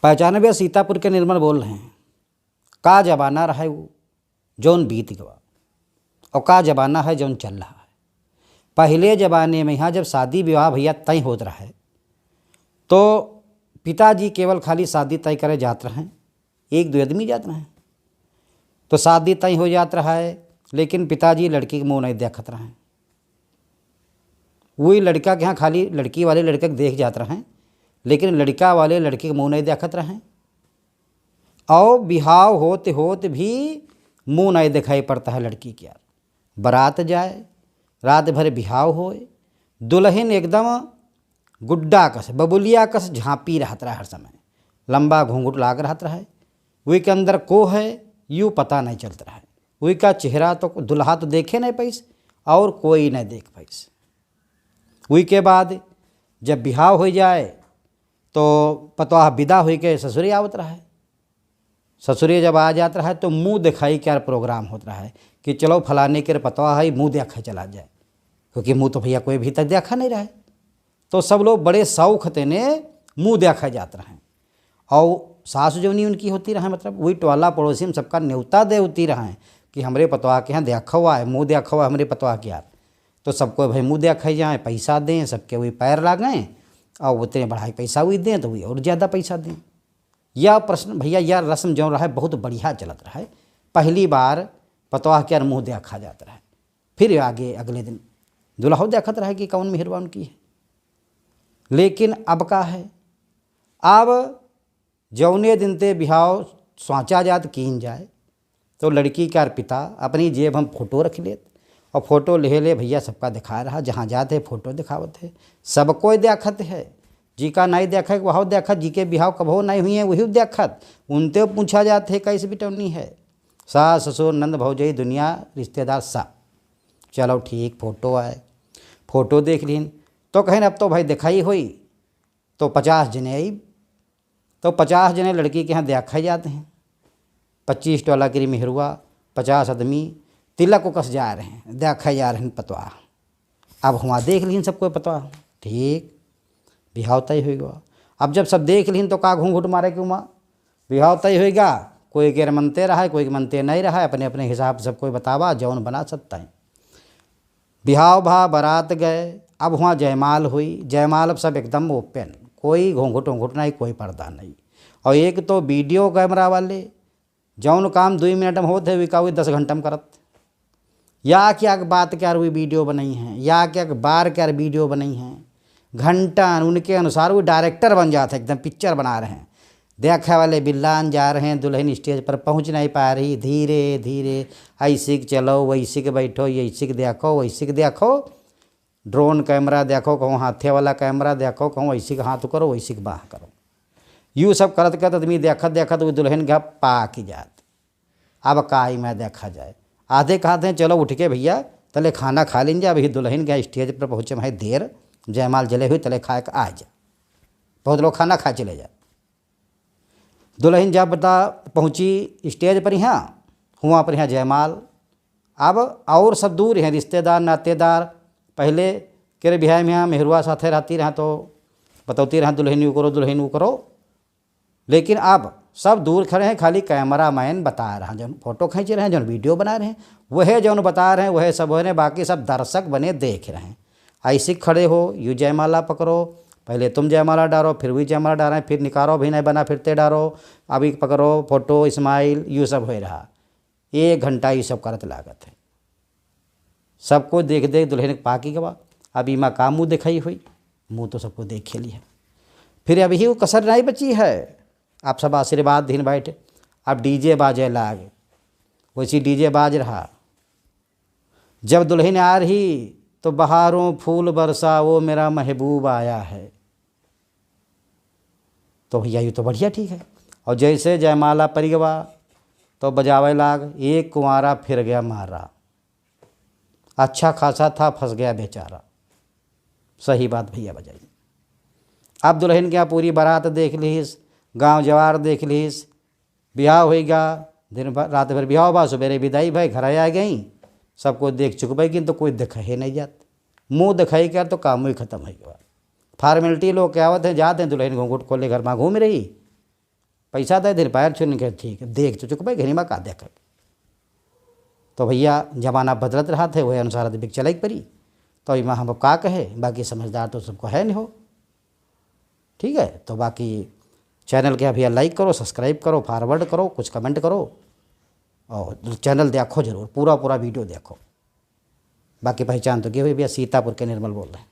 95 सीतापुर के निर्मल बोल रहे हैं। का जमाना रहा है वो जौन बीत गवा, और का जमाना है जौन चल रहा है। पहले ज़माने में यहाँ जब शादी विवाह भैया तय होता रहा है तो पिताजी केवल खाली शादी तय करे जाते रहे, एक दो आदमी जाते रहे तो शादी तय हो जाता रहा है, लेकिन पिताजी लड़की के मुँह नहीं देखत रहे। वही लड़का के यहाँ खाली लड़की वाले लड़के के देख जाते रहे, लेकिन लड़का वाले लड़के के मुँह नहीं देखत रहे। और बिहाव होते होते भी मुँह नहीं दिखाई पड़ता है लड़की के। यार बारात जाए, रात भर बिहाव होए, दुल्हन एकदम गुड्डा कस बबुलिया कस झाँपी रहता रहा, हर समय लंबा घूंघट लाग रहता है। वही के अंदर को है यूँ पता नहीं चलता रहा है। वही का चेहरा तो दुल्हा तो देखे नहीं पैस और कोई नहीं देख पैस। वही के बाद जब बिहाव हो जाए तो पतवाह विदा हो के ससुरी आवत रहा है। ससुरी जब आ जाता है तो मुंह दिखाई क्या प्रोग्राम होता है कि चलो फलाने के पतवाह है मुंह देखा चला जाए, क्योंकि मुंह तो भैया कोई भी तक देखा नहीं रहा है। तो सब लोग बड़े शौक ने मुंह देखा जाते रहे। और सास जो नहीं उनकी होती रहे, मतलब वही टोला पड़ोसी में सबका न्योता दे होती रहे कि हमरे पतवाह के यहाँ देखा हुआ है, मुँह देखा हुआ है हमरे पतवाह के यार। तो सबको भाई मुँह देखा जाए, पैसा दें, सबके वही पैर लागें और उतने बढ़ाई पैसा वही दें तो वही और ज़्यादा पैसा दें। यह प्रश्न भैया यह रस्म जो रहा है बहुत बढ़िया चलत रहा है। पहली बार पतवाह के मुँह देखा जाता रहा है, फिर आगे अगले दिन दुल्हा देखत रहा कि कौन मेहरबा उनकी है। लेकिन अब का है, अब जौने दिन ते बिहाव सोचा जात कीन जाए तो लड़की का पिता अपनी जेब हम फोटो रख लेते और फोटो ले भैया सबका दिखा रहा, जहाँ जाते फोटो दिखावत है, सबको देखत है। जी का नहीं देखा वह देखत, जी के बिहाव कभो नहीं हुई है वही देखत। उनते पूछा जाते है कैसे बिटौनी है, सास ससुर नंद भौजई दुनिया रिश्तेदार सब। चलो ठीक फोटो आए, फोटो देख लीन तो कहें अब तो भाई दिखाई हुई तो 50 जने आई, तो 50 जने लड़की के यहाँ देखा जाते हैं। 25 टोला की मेहरुआ, 50 आदमी तिलक को कस जा रहे हैं, देखा जा रहे हैं पतवाह। अब हुआ देख लीन सबको पतवाह, ठीक बिहाव तय होगा। अब जब सब देख लीन तो का घूंघट मारे क्यों माँ बिहाव तय होगा। कोई के मनते रहा है, कोई के मनते नहीं रहा है, अपने अपने हिसाब से सब कोई बतावा जौन बना सकता है। बिहाव भा बारात गए, अब वहाँ जयमाल हुई। जयमाल अब सब एकदम ओपन, कोई घूंघट वूंघट नहीं, कोई पर्दा नहीं। और एक तो वीडियो कैमरा वाले जौन काम 2 मिनट में होते हुए का 10 घंटा में करत। या क्या बात क्या हुई वीडियो बनाई हैं, या क्या बार क्या वीडियो बनाई हैं, घंटा उनके अनुसार वो डायरेक्टर बन जाते एकदम पिक्चर बना रहे हैं। देखा वाले बिल्लान जा रहे हैं, दुल्हन स्टेज पर पहुंच नहीं पा रही, धीरे धीरे ऐसे चलो वैसे के बैठो, ऐसे के देखो वैसे के देखो, ड्रोन कैमरा देखो, कहूँ हाथे वाला कैमरा देखो, कहूँ ऐसे के हाथ करो वैसे के बाह करो। यूँ सब करत करत आदमी देखत देखत वो दुल्हन के पा की जात। अब काई में देखा जाए, आधे कहते हैं चलो उठ के भैया तले खाना खा लेंगे, अभी दुल्हन के स्टेज पर पहुँचे में देर, जयमाल जले हुई तले खा के आ जा। बहुत लोग खाना खा चले जाए। दुल्हन जब बता पहुँची स्टेज पर, यहाँ हुआ पर यहाँ जयमाल। अब और सब दूर हैं रिश्तेदार नातेदार, पहले के बिहार में यहाँ मेहरुआ साथे रहती रहा तो बतौती रहा दुल्हन यू करो दुल्हन यू करो। लेकिन अब सब दूर खड़े हैं, खाली कैमरा मैन बता रहा, जो फोटो खींच रहे हैं, जो वीडियो बना रहे हैं वह जो बता रहे हैं वह सब हो रहे हैं, बाकी सब दर्शक बने देख रहे हैं। ऐसे खड़े हो, यू जयमाला पकड़ो, पहले तुम जयमाला डालो, फिर भी जयमाला डालें, फिर निकारो भी नहीं बना फिरते डालो, अभी पकड़ो फोटो इस्माइल, यू सब हो रहा। 1 घंटा ये सब करत लागत है। सबको देख देख दुल्हन पाकी के बाद अभी माँ का मुँह दिखाई हुई, मुँह तो सबको देख ली है। फिर अभी वो कसर नहीं बची है, आप सब आशीर्वाद दिन बैठे। अब डीजे बाजे लाग, वैसी डीजे बाज रहा। जब दुल्हन आ रही तो बहारों फूल बरसा वो मेरा महबूब आया है, तो भैया ये तो बढ़िया ठीक है। और जैसे जयमाला परिगवा तो बजावे लाग, एक कुंवारा फिर गया मारा, अच्छा खासा था फंस गया बेचारा। सही बात भैया बजाई। अब दुल्हन के यहाँ पूरी बारात देख लीस, गांव जवार देख लीस, ब्याह होएगा, दिन भर रात भर ब्याह बा, सवेरे विदाई भाई घर आ गई, सबको देख चुकबे कि तो कोई दिखा ही नहीं जात। मुँह दिखाई क्या तो काम ही खत्म है। फॉर्मेलिटी लोग क्या होते हैं, जाते हैं दुल्हन घूंघट खोले घर में घूम रही, पैसा दे दिल पैर छूने के ठीक है देख तो चुक भाई घनी में का देख। तो भैया जमाना बदलत रहा थे वही अनुसार बिक चलाई परी। तो इमा हम का कहे, बाकी समझदार तो सबको है नहीं हो। ठीक है, तो बाकी चैनल के भैया लाइक करो, सब्सक्राइब करो, फॉरवर्ड करो, कुछ कमेंट करो और चैनल देखो जरूर, पूरा वीडियो देखो। बाकी पहचान तो कि भैया सीतापुर के निर्मल बोल रहे हैं।